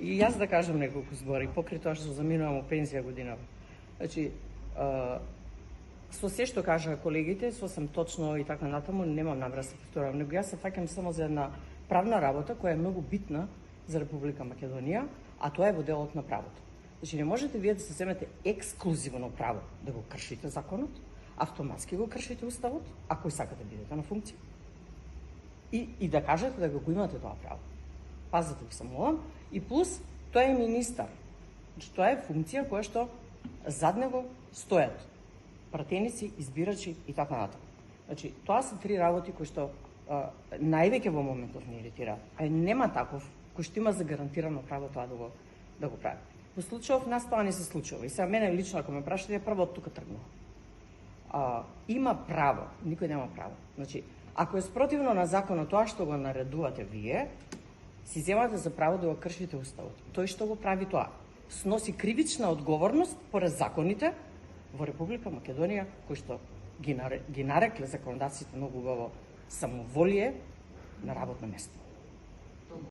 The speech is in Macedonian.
И јас да кажам неколку збори, покрај тоа што заминувам у пензија годинава. Значи, со се што кажаа колегите, сосем точно и така натаму, немам намера да се повторам, него јас се фаќам само за една правна работа која е многу битна за Република Македонија, а тоа е во делот на правото. Значи, не можете вие да се земете ексклузивно право да го кршите законот, автоматски го кршите уставот, ако и сакате да бидете на функција, и да кажете да го имате тоа право. Пазете го само, и плюс, тоа е министар. Значи, тоа е функција која што зад него стојат пратеници, избирачи и така натаму. Значи, тоа се три работи кои што највеќе во моментов не иритираат. А нема таков кој што има загарантирано право тоа да го прави. Во случајов нас тоа не се случува. И сега мене лично, ако ме прашате, прво од тука тргнува. Има право, никој нема право. Значи, ако е спротивно на законот тоа што го наредувате вие, си земате за право да го кршите уставот. Тој што го прави тоа сноси кривична одговорност поред законите во Република Македонија, кои што ги нарекле законодавците многу убаво самоволие на работно место.